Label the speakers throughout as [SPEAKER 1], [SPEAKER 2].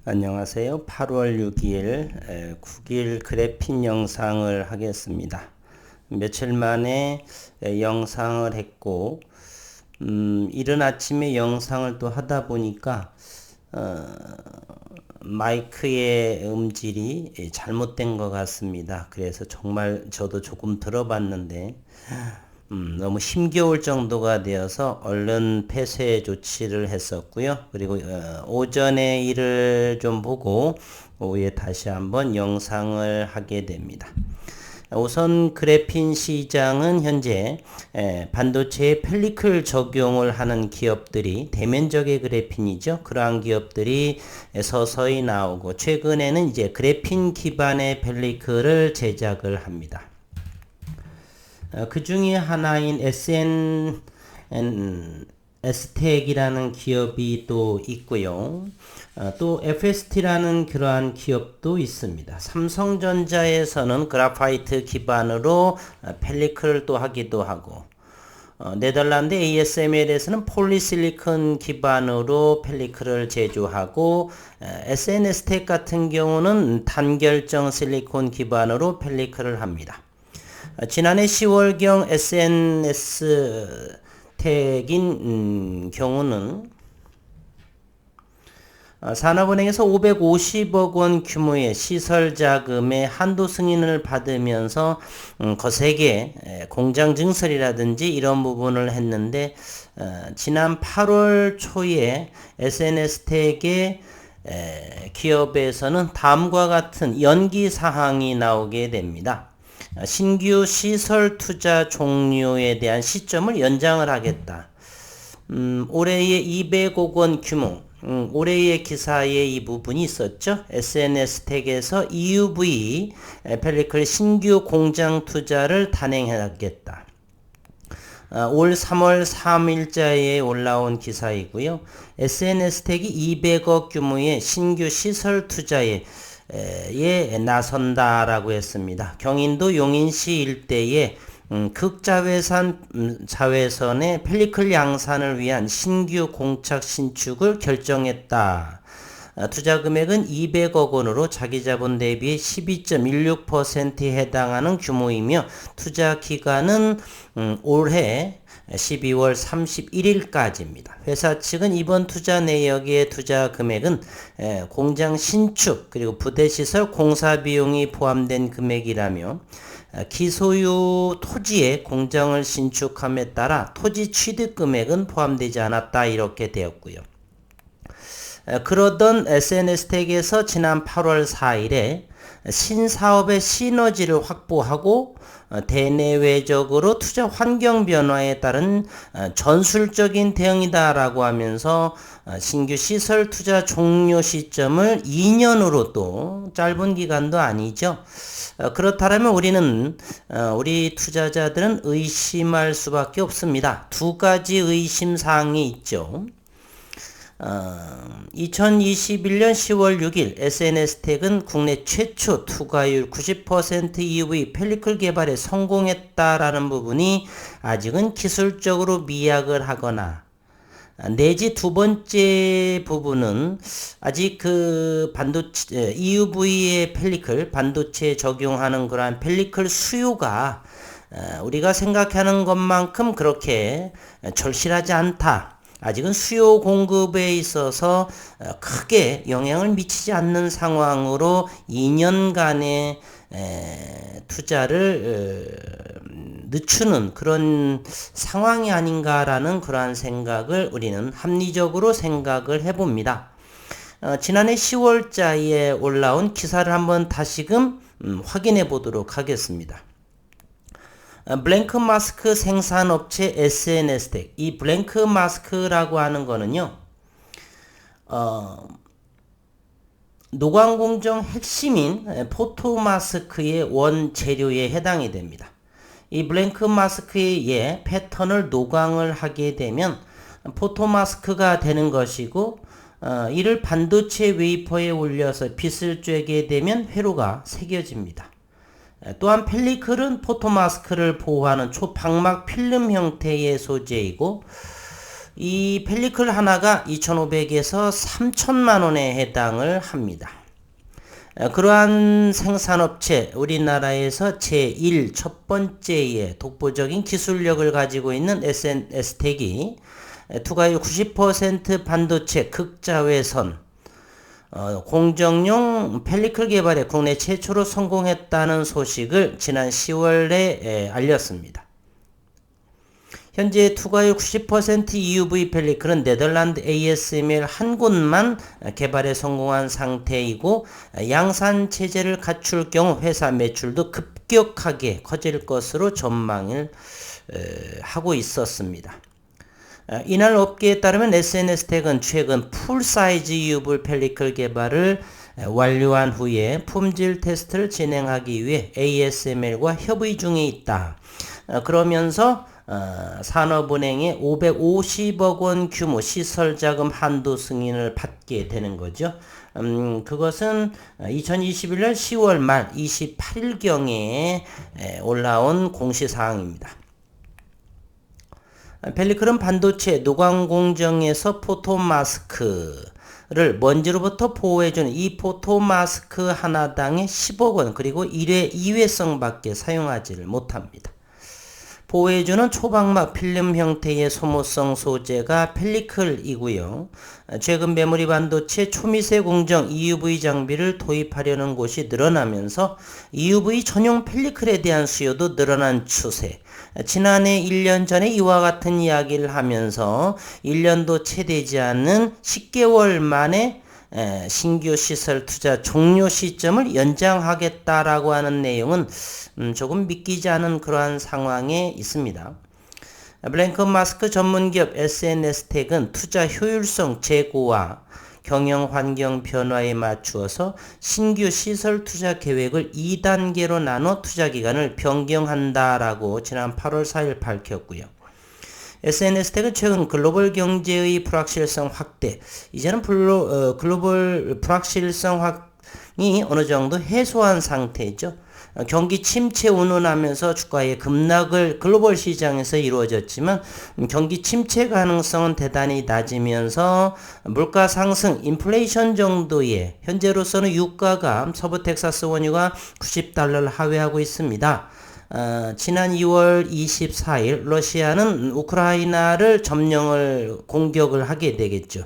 [SPEAKER 1] 안녕하세요. 8월 6일 9일 그래핀 영상을 하겠습니다. 며칠 만에 영상을 했고 이른 아침에 영상을 또 하다 보니까 마이크의 음질이 잘못된 것 같습니다. 그래서 정말 저도 조금 들어봤는데 너무 힘겨울 정도가 되어서 얼른 폐쇄 조치를 했었고요. 그리고 오전에 일을 좀 보고 오후에 다시 한번 영상을 하게 됩니다. 우선 그래핀 시장은 현재 반도체에 펠리클 적용을 하는 기업들이 대면적의 그래핀이죠. 그러한 기업들이 서서히 나오고 최근에는 이제 그래핀 기반의 펠리클을 제작을 합니다. 그 중에 하나인 SNS텍이라는 기업이 또 있고요. 또 FST라는 그러한 기업도 있습니다. 삼성전자에서는 그래파이트 기반으로 펠리클을 또 하기도 하고, 네덜란드 ASML에서는 폴리실리콘 기반으로 펠리클을 제조하고, SNS텍 같은 경우는 단결정 실리콘 기반으로 펠리클을 합니다. 지난해 10월경 SNS텍인 경우는 산업은행에서 550억 원 규모의 시설 자금의 한도 승인을 받으면서 거세게 공장 증설이라든지 이런 부분을 했는데 지난 8월 초에 SNS텍의 기업에서는 다음과 같은 연기 사항이 나오게 됩니다. 신규 시설 투자 종료에 대한 시점을 연장을 하겠다. 올해의 200억 원 규모, 올해의 기사에 이 부분이 있었죠. SNS텍에서 EUV 펠리클 신규 공장 투자를 단행하겠다. 올 3월 3일자에 올라온 기사이고요. SNS텍이 200억 규모의 신규 시설 투자에 나선다라고 했습니다. 경인도 용인시 일대에 극자외선 자외선의 펠리클 양산을 위한 신규 공착 신축을 결정했다. 투자 금액은 200억 원으로 자기 자본 대비 12.16%에 해당하는 규모이며 투자 기간은 올해 12월 31일까지입니다. 회사 측은 이번 투자 내역의 투자 금액은 공장 신축 그리고 부대시설 공사 비용이 포함된 금액이라며 기소유 토지에 공장을 신축함에 따라 토지 취득 금액은 포함되지 않았다 이렇게 되었고요. 그러던 SNS텍에서 지난 8월 4일에 신사업의 시너지를 확보하고 대내외적으로 투자 환경 변화에 따른 전술적인 대응이다라고 하면서 신규 시설 투자 종료 시점을 2년으로 또 짧은 기간도 아니죠. 그렇다면 우리 투자자들은 의심할 수밖에 없습니다. 두 가지 의심 사항이 있죠. 2021년 10월 6일 SNS텍은 국내 최초 투과율 90% EUV 펠리클 개발에 성공했다라는 부분이 아직은 기술적으로 미약을 하거나 내지 두 번째 부분은 아직 그 반도체 EUV의 펠리클 반도체에 적용하는 그러한 펠리클 수요가 우리가 생각하는 것만큼 그렇게 절실하지 않다. 아직은 수요 공급에 있어서 크게 영향을 미치지 않는 상황으로 2년간의 투자를 늦추는 그런 상황이 아닌가라는 그러한 생각을 우리는 합리적으로 생각을 해봅니다. 지난해 10월자에 올라온 기사를 한번 다시금 확인해 보도록 하겠습니다. 블랭크 마스크 생산업체 SNS텍. 이 블랭크 마스크라고 하는 거는요, 노광공정 핵심인 포토 마스크의 원재료에 해당이 됩니다. 이 블랭크 마스크의 패턴을 노광을 하게 되면 포토 마스크가 되는 것이고, 이를 반도체 웨이퍼에 올려서 빛을 쬐게 되면 회로가 새겨집니다. 또한 펠리클은 포토마스크를 보호하는 초방막 필름 형태의 소재이고 이 펠리클 하나가 2,500에서 3천만 원에 해당을 합니다. 그러한 생산업체, 우리나라에서 제1 첫 번째의 독보적인 기술력을 가지고 있는 SNS텍이 투과율 90% 반도체 극자외선 공정용 펠리클 개발에 국내 최초로 성공했다는 소식을 지난 10월에 알렸습니다. 현재 투과율 90% EUV 펠리클은 네덜란드 ASML 한 곳만 개발에 성공한 상태이고 양산 체제를 갖출 경우 회사 매출도 급격하게 커질 것으로 전망을 하고 있었습니다. 이날 업계에 따르면 SNS텍은 최근 풀사이즈 EUV 펠리클 개발을 완료한 후에 품질 테스트를 진행하기 위해 ASML과 협의 중에 있다. 그러면서 산업은행의 550억 원 규모 시설자금 한도 승인을 받게 되는 거죠. 그것은 2021년 10월 말 28일경에 올라온 공시사항입니다. 펠리클은 반도체 노광 공정에서 포토마스크를 먼지로부터 보호해주는 이 포토마스크 하나당에 10억 원 그리고 1회 2회성밖에 사용하지를 못합니다. 보호해주는 초박막 필름 형태의 소모성 소재가 펠리클이고요. 최근 메모리 반도체 초미세 공정 EUV 장비를 도입하려는 곳이 늘어나면서 EUV 전용 펠리클에 대한 수요도 늘어난 추세. 지난해 1년 전에 이와 같은 이야기를 하면서 1년도 채 되지 않는 10개월 만에 신규 시설 투자 종료 시점을 연장하겠다라고 하는 내용은 조금 믿기지 않은 그러한 상황에 있습니다. 블랭크 마스크 전문기업 SNS텍은 투자 효율성 제고와 경영 환경 변화에 맞추어서 신규 시설 투자 계획을 2단계로 나눠 투자 기간을 변경한다라고 지난 8월 4일 밝혔고요. SNS텍은 최근 글로벌 경제의 불확실성 확대, 이제는 글로벌 불확실성 확이 어느 정도 해소한 상태죠. 경기 침체 운운하면서 주가의 급락을 글로벌 시장에서 이루어졌지만 경기 침체 가능성은 대단히 낮으면서 물가 상승, 인플레이션 정도의 현재로서는 유가가 서부 텍사스 원유가 $90를 하회하고 있습니다. 지난 2월 24일 러시아는 우크라이나를 공격을 하게 되겠죠.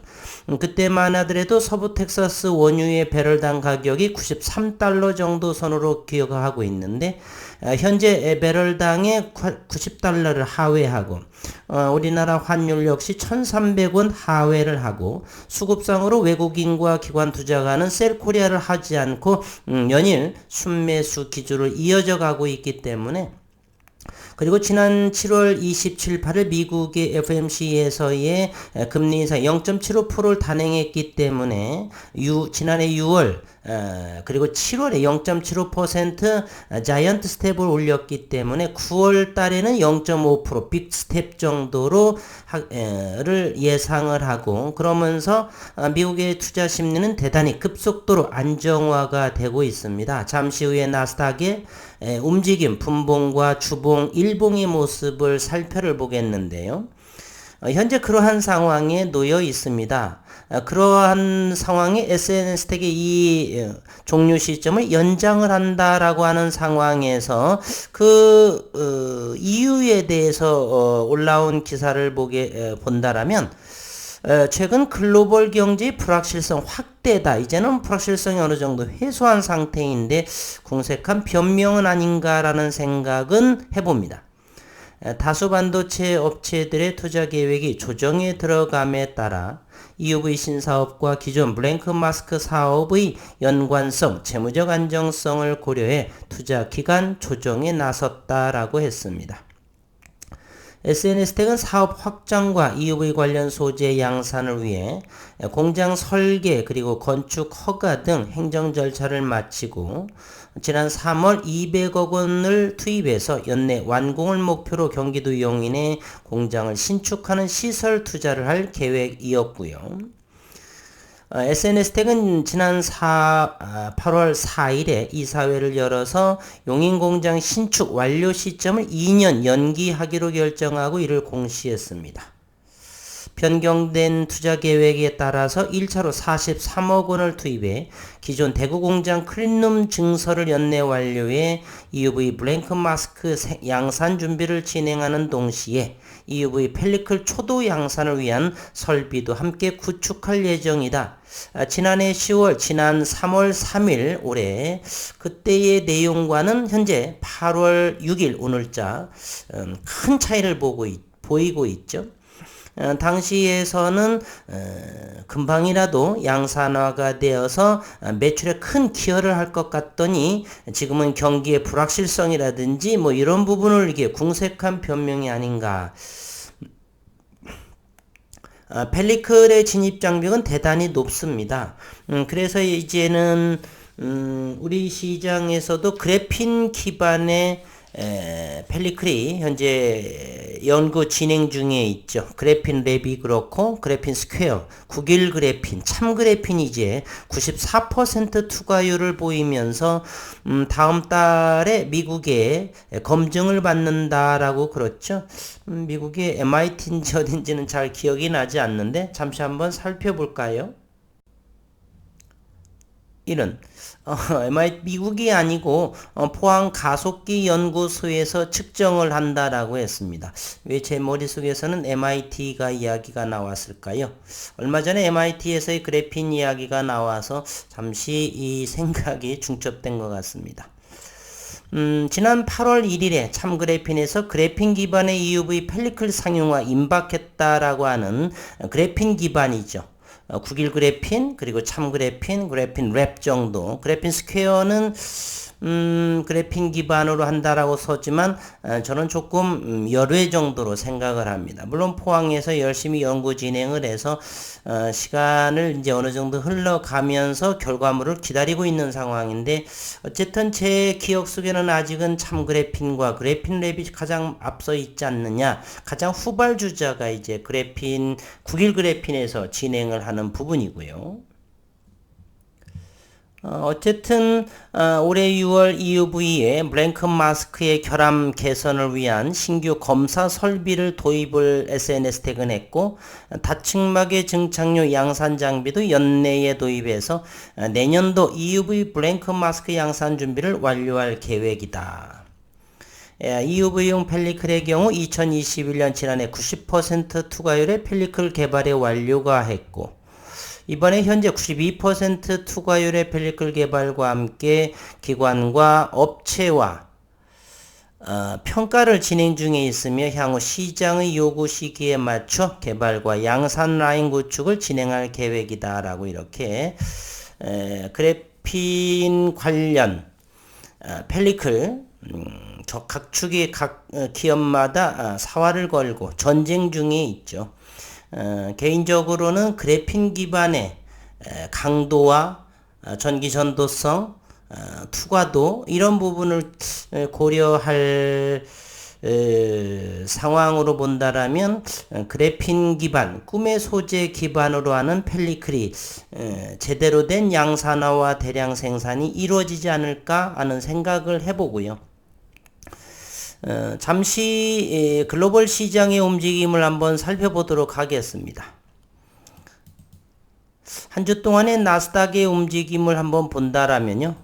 [SPEAKER 1] 그때만 하더라도 서부 텍사스 원유의 배럴당 가격이 $93 정도 선으로 기여하고 있는데 현재 배럴당에 $90를 하회하고 우리나라 환율 역시 1,300원 하회를 하고 수급상으로 외국인과 기관 투자가는 셀코리아를 하지 않고 연일 순매수 기조를 이어져 가고 있기 때문에 그리고 지난 7월 27, 8일 미국의 FOMC에서의 금리 인상 0.75%를 단행했기 때문에 지난해 6월 그리고 7월에 0.75% 자이언트 스텝을 올렸기 때문에 9월 달에는 0.5% 빅 스텝 정도로 를 예상을 하고 그러면서 미국의 투자 심리는 대단히 급속도로 안정화가 되고 있습니다. 잠시 후에 나스닥의 움직임, 분봉과 주봉, 일봉의 모습을 살펴보겠는데요. 현재 그러한 상황에 놓여 있습니다. 그러한 상황에 SNS텍이 이 종료 시점을 연장을 한다라고 하는 상황에서 그 이유에 대해서 올라온 기사를 본다라면 최근 글로벌 경제의 불확실성 확대다. 이제는 불확실성이 어느 정도 해소한 상태인데 궁색한 변명은 아닌가라는 생각은 해봅니다. 다수 반도체 업체들의 투자 계획이 조정에 들어감에 따라 EUV 신사업과 기존 블랭크 마스크 사업의 연관성, 재무적 안정성을 고려해 투자 기간 조정에 나섰다라고 했습니다. SNS텍은 사업 확장과 EUV 관련 소재 양산을 위해 공장 설계 그리고 건축 허가 등 행정 절차를 마치고 지난 3월 200억 원을 투입해서 연내 완공을 목표로 경기도 용인에 공장을 신축하는 시설 투자를 할 계획이었고요. SNS텍은 지난 8월 4일에 이사회를 열어서 용인공장 신축 완료 시점을 2년 연기하기로 결정하고 이를 공시했습니다. 변경된 투자 계획에 따라서 1차로 43억 원을 투입해 기존 대구 공장 클린룸 증설을 연내 완료해 EUV 블랭크 마스크 양산 준비를 진행하는 동시에 EUV 펠리클 초도 양산을 위한 설비도 함께 구축할 예정이다. 지난해 10월, 지난 3월 3일 올해 그때의 내용과는 현재 8월 6일 오늘자 큰 차이를 보이고 있죠. 당시에서는 금방이라도 양산화가 되어서 매출에 큰 기여를 할 것 같더니 지금은 경기의 불확실성이라든지 뭐 이런 부분을 이게 궁색한 변명이 아닌가. 펠리클의 진입 장벽은 대단히 높습니다. 그래서 이제는 우리 시장에서도 그래핀 기반의 펠리클이 현재 연구 진행 중에 있죠. 그래핀 랩이 그렇고 그래핀 스퀘어, 9길 그래핀, 참 그래핀이 이제 94% 투과율을 보이면서 다음 달에 미국에 검증을 받는다라고 그렇죠. 미국의 MIT인지 어딘지는 잘 기억이 나지 않는데 잠시 한번 살펴볼까요? 이런 미국이 아니고 포항 가속기 연구소에서 측정을 한다라고 했습니다. 왜 제 머릿속에서는 MIT가 이야기가 나왔을까요? 얼마 전에 MIT에서의 그래핀 이야기가 나와서 잠시 이 생각이 중첩된 것 같습니다. 지난 8월 1일에 참 그래핀에서 그래핀 기반의 EUV 펠리클 상용화 임박했다라고 하는 그래핀 기반이죠. 9길 그래핀, 그리고 참 그래핀, 그래핀 랩 정도. 그래핀 스퀘어는 그래핀 기반으로 한다라고 썼지만 저는 조금 열외 정도로 생각을 합니다. 물론 포항에서 열심히 연구 진행을 해서 시간을 이제 어느 정도 흘러가면서 결과물을 기다리고 있는 상황인데 어쨌든 제 기억 속에는 아직은 참 그래핀과 그래핀 랩이 가장 앞서 있지 않느냐. 가장 후발주자가 이제 그래핀 9길 그래핀에서 진행을 하는 부분이고요. 어쨌든 올해 6월 EUV에 블랭크 마스크의 결함 개선을 위한 신규 검사 설비를 도입을 SNS 퇴근했고 다층막의 증착용 양산 장비도 연내에 도입해서 내년도 EUV 블랭크 마스크 양산 준비를 완료할 계획이다. EUV용 펠리클의 경우 2021년 지난해 90% 투과율의 펠리클 개발에 완료가 했고 이번에 현재 92% 투과율의 펠리클 개발과 함께 기관과 업체와 평가를 진행 중에 있으며 향후 시장의 요구 시기에 맞춰 개발과 양산 라인 구축을 진행할 계획이다 라고 이렇게 그래핀 관련 펠리클 각 축이 각 기업마다 사활을 걸고 전쟁 중에 있죠. 개인적으로는 그래핀 기반의 강도와 전기 전도성, 투과도 이런 부분을 고려할 상황으로 본다라면 그래핀 기반, 꿈의 소재 기반으로 하는 펠리클이 제대로 된 양산화와 대량 생산이 이루어지지 않을까 하는 생각을 해보고요. 잠시 글로벌 시장의 움직임을 한번 살펴보도록 하겠습니다. 한 주 동안의 나스닥의 움직임을 한번 본다라면요.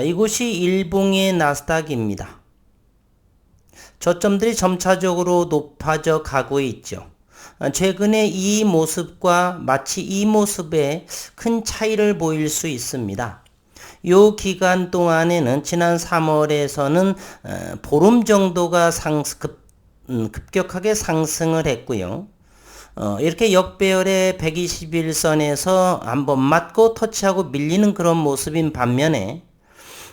[SPEAKER 1] 이곳이 일봉의 나스닥입니다. 저점들이 점차적으로 높아져 가고 있죠. 최근에 이 모습과 마치 이 모습에 큰 차이를 보일 수 있습니다. 요 기간 동안에는 지난 3월에서는 보름 정도가 급격하게 상승을 했고요. 이렇게 역배열의 121선에서 한번 맞고 터치하고 밀리는 그런 모습인 반면에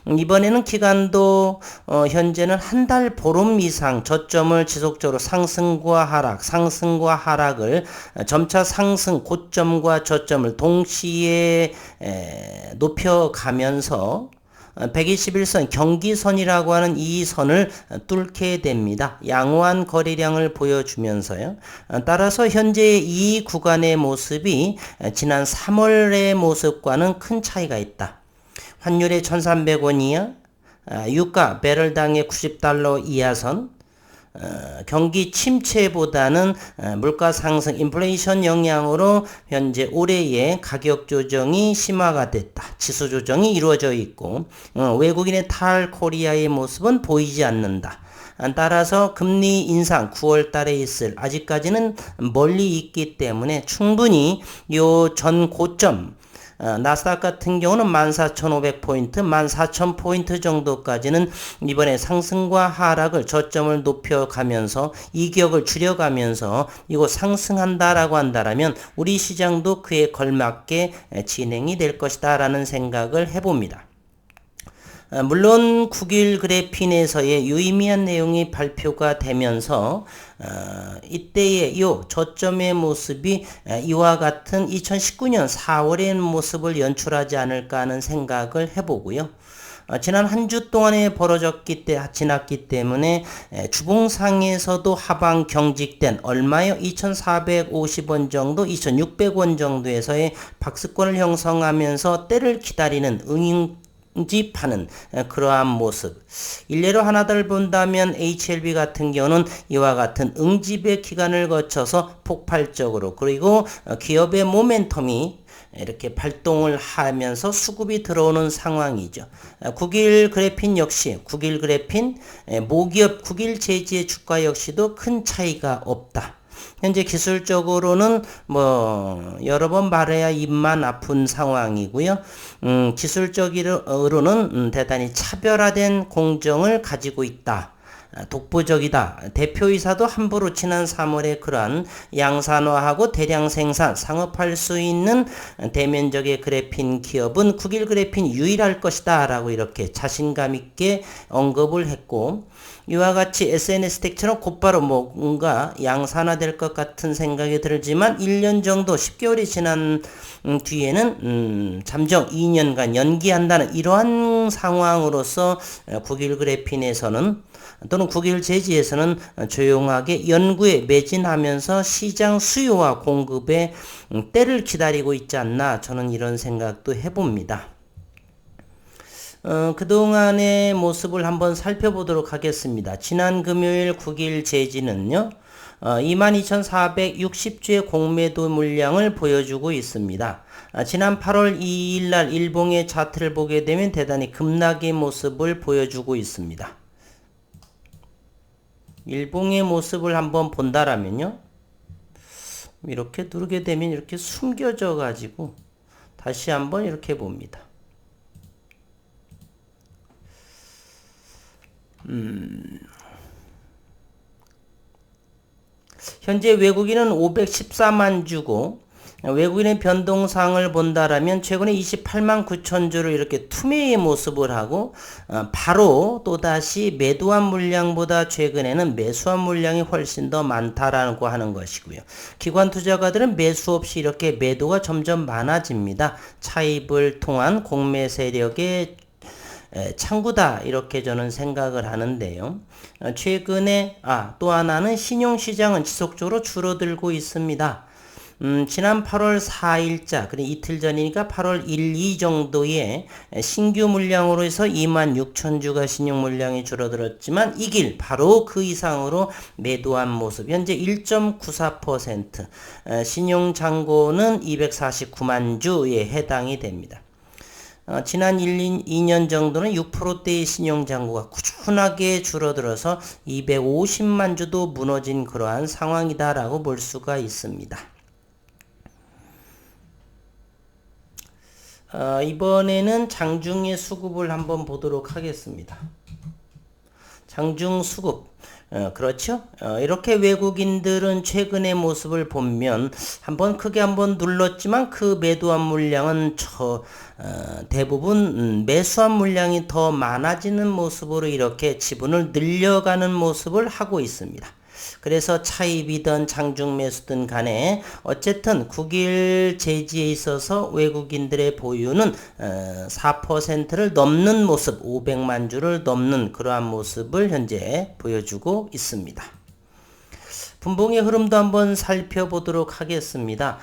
[SPEAKER 1] 이번에는 기간도 현재는 한 달 보름 이상 저점을 지속적으로 상승과 하락을 점차 상승 고점과 저점을 동시에 높여가면서 121선 경기선이라고 하는 이 선을 뚫게 됩니다. 양호한 거래량을 보여주면서요. 따라서 현재 이 구간의 모습이 지난 3월의 모습과는 큰 차이가 있다. 환율의 1,300원 이하, 유가 배럴당의 $90 이하선, 경기 침체보다는 물가 상승, 인플레이션 영향으로 현재 올해의 가격 조정이 심화가 됐다. 지수 조정이 이루어져 있고 외국인의 탈코리아의 모습은 보이지 않는다. 따라서 금리 인상 9월 달에 있을 아직까지는 멀리 있기 때문에 충분히 요 전 고점 나스닥 같은 경우는 14,500포인트, 14,000포인트 정도까지는 이번에 상승과 하락을 저점을 높여가면서 이격을 줄여가면서 이거 상승한다라고 한다라면 우리 시장도 그에 걸맞게 진행이 될 것이다 라는 생각을 해봅니다. 물론 9일 그래핀에서의 유의미한 내용이 발표가 되면서 이때의 이 저점의 모습이 이와 같은 2019년 4월의 모습을 연출하지 않을까 하는 생각을 해보고요. 지난 한 주 동안에 지났기 때문에 주봉상에서도 하방 경직된 얼마요? 2,450원 정도, 2,600원 정도에서의 박스권을 형성하면서 때를 기다리는 응집하는 그러한 모습. 일례로 하나를 본다면 HLB 같은 경우는 이와 같은 응집의 기간을 거쳐서 폭발적으로 그리고 기업의 모멘텀이 이렇게 발동을 하면서 수급이 들어오는 상황이죠. 9일 그래핀 역시 9일 그래핀 모기업 9일 제지의 주가 역시도 큰 차이가 없다. 현재 기술적으로는 여러 번 말해야 입만 아픈 상황이고요. 기술적으로는 대단히 차별화된 공정을 가지고 있다. 독보적이다. 대표이사도 함부로 지난 3월에 그러한 양산화하고 대량 생산, 상업할 수 있는 대면적의 그래핀 기업은 9일 그래핀 유일할 것이다 라고 이렇게 자신감 있게 언급을 했고 이와 같이 SNS텍처럼 곧바로 뭔가 양산화될 것 같은 생각이 들지만 1년 정도 10개월이 지난 뒤에는 잠정 2년간 연기한다는 이러한 상황으로서 9일 그래핀에서는 또는 9일 제지에서는 조용하게 연구에 매진하면서 시장 수요와 공급의 때를 기다리고 있지 않나 저는 이런 생각도 해봅니다. 그동안의 모습을 한번 살펴보도록 하겠습니다. 지난 금요일 9일 제지는요. 22,460주의 공매도 물량을 보여주고 있습니다. 지난 8월 2일 날 일봉의 차트를 보게 되면 대단히 급락의 모습을 보여주고 있습니다. 일봉의 모습을 한번 본다라면요. 이렇게 누르게 되면 이렇게 숨겨져 가지고 다시 한번 이렇게 봅니다. 현재 외국인은 514만 주고 외국인의 변동상을 본다라면 최근에 28만 9천 주를 이렇게 투매의 모습을 하고 바로 또다시 매도한 물량보다 최근에는 매수한 물량이 훨씬 더 많다라고 하는 것이고요. 기관 투자가들은 매수 없이 이렇게 매도가 점점 많아집니다. 차입을 통한 공매 세력의 창구다 이렇게 저는 생각을 하는데요. 최근에 또 하나는 신용시장은 지속적으로 줄어들고 있습니다. 지난 8월 4일자, 그래 이틀 전이니까 8월 1, 2 정도에 신규 물량으로 해서 26,000주가 신용 물량이 줄어들었지만 이 길 바로 그 이상으로 매도한 모습. 현재 1.94%, 신용 잔고는 249만 주에 해당이 됩니다. 지난 2년 정도는 6%대의 신용잔고가 꾸준하게 줄어들어서 250만 주도 무너진 그러한 상황이다라고 볼 수가 있습니다. 이번에는 장중의 수급을 한번 보도록 하겠습니다. 장중 수급. 그렇죠? 이렇게 외국인들은 최근의 모습을 보면 크게 한번 눌렀지만 그 매도한 물량은 대부분 매수한 물량이 더 많아지는 모습으로 이렇게 지분을 늘려가는 모습을 하고 있습니다. 그래서 차입이든 장중 매수든 간에 어쨌든 9일 제지에 있어서 외국인들의 보유는 4%를 넘는 모습, 500만 주를 넘는 그러한 모습을 현재 보여주고 있습니다. 분봉의 흐름도 한번 살펴보도록 하겠습니다.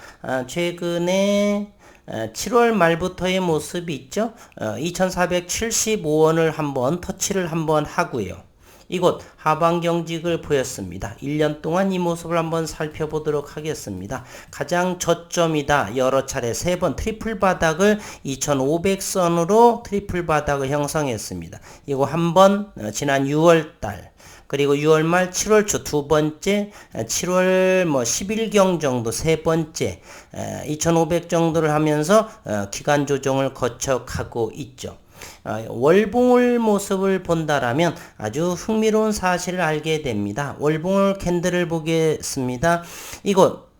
[SPEAKER 1] 최근에 7월 말부터의 모습이 있죠. 2,475원을 한번 터치를 한번 하고요. 이곳 하방 경직을 보였습니다. 1년 동안 이 모습을 한번 살펴보도록 하겠습니다. 가장 저점이다. 여러 차례 3번 트리플 바닥을 2500선으로 트리플 바닥을 형성했습니다. 이거 한번 지난 6월달 그리고 6월 말 7월 초 두 번째, 7월 10일경 정도 세 번째, 2500 정도를 하면서 기간 조정을 거쳐가고 있죠. 월봉을 모습을 본다라면 아주 흥미로운 사실을 알게 됩니다. 월봉을 캔들을 보겠습니다. 이곳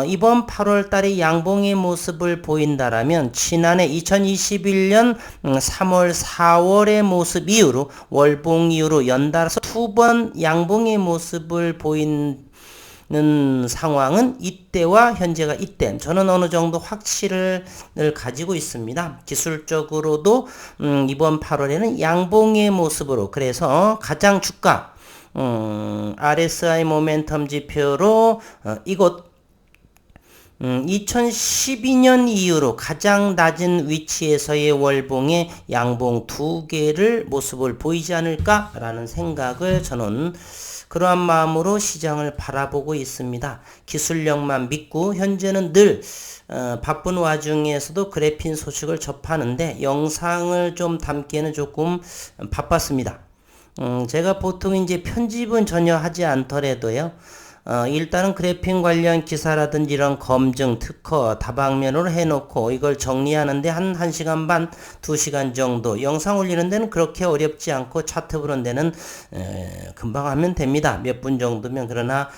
[SPEAKER 1] 이번 8월 달에 양봉의 모습을 보인다라면 지난해 2021년 3월 4월의 모습 이후로 월봉 이후로 연달아서 2번 양봉의 모습을 보이는 상황은 이때와 현재가 이때 저는 어느 정도 확신을 가지고 있습니다. 기술적으로도 이번 8월에는 양봉의 모습으로 그래서 가장 주가 RSI 모멘텀 지표로 이곳 2012년 이후로 가장 낮은 위치에서의 월봉의 양봉 2개를 모습을 보이지 않을까라는 생각을 저는 그러한 마음으로 시장을 바라보고 있습니다. 기술력만 믿고 현재는 늘 바쁜 와중에서도 그래핀 소식을 접하는데 영상을 좀 담기에는 조금 바빴습니다. 제가 보통 이제 편집은 전혀 하지 않더라도요. 일단은 그래핀 관련 기사라든지 이런 검증, 특허, 다방면으로 해놓고 이걸 정리하는데 한 1시간 반, 2시간 정도 영상 올리는 데는 그렇게 어렵지 않고 차트 보는 데는 금방 하면 됩니다. 몇 분 정도면. 그러나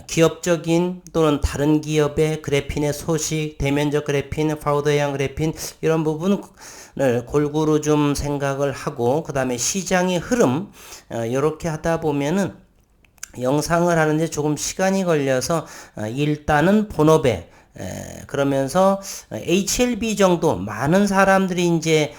[SPEAKER 1] 기업적인 또는 다른 기업의 그래핀의 소식, 대면적 그래핀, 파우더형 그래핀 이런 부분을 골고루 좀 생각을 하고 그 다음에 시장의 흐름 이렇게 하다 보면은 영상을 하는데 조금 시간이 걸려서 일단은 본업에 그러면서 HLB 정도 많은 사람들이 이제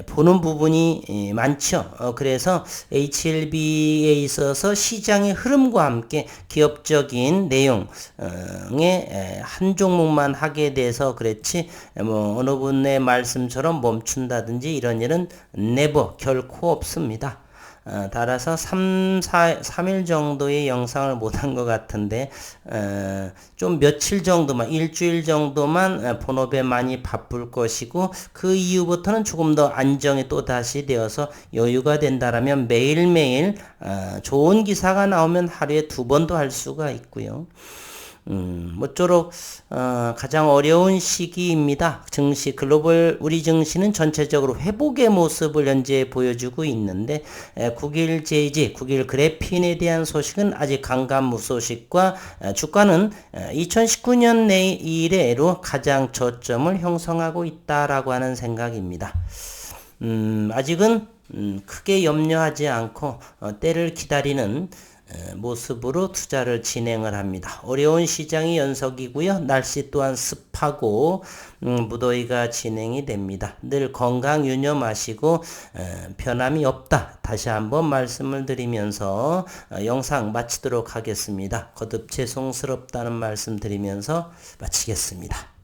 [SPEAKER 1] 보는 부분이 많죠. 그래서 HLB에 있어서 시장의 흐름과 함께 기업적인 내용에 한 종목만 하게 돼서 그렇지 어느 분의 말씀처럼 멈춘다든지 이런 일은 never 결코 없습니다. 따라서 3일 정도의 영상을 못한 것 같은데 좀 며칠 정도만 일주일 정도만 본업에 많이 바쁠 것이고 그 이후부터는 조금 더 안정이 또 다시 되어서 여유가 된다라면 매일매일 좋은 기사가 나오면 하루에 2번도 할 수가 있고요. 모쪼록 가장 어려운 시기입니다. 증시 글로벌 우리 증시는 전체적으로 회복의 모습을 현재 보여주고 있는데 9일 JG, 9일 그래핀에 대한 소식은 아직 강감무소식과 주가는 2019년 이래로 가장 저점을 형성하고 있다라고 하는 생각입니다. 아직은 크게 염려하지 않고 때를 기다리는 모습으로 투자를 진행을 합니다. 어려운 시장이 연속이고요. 날씨 또한 습하고 무더위가 진행이 됩니다. 늘 건강 유념하시고 변함이 없다. 다시 한번 말씀을 드리면서 영상 마치도록 하겠습니다. 거듭 죄송스럽다는 말씀 드리면서 마치겠습니다.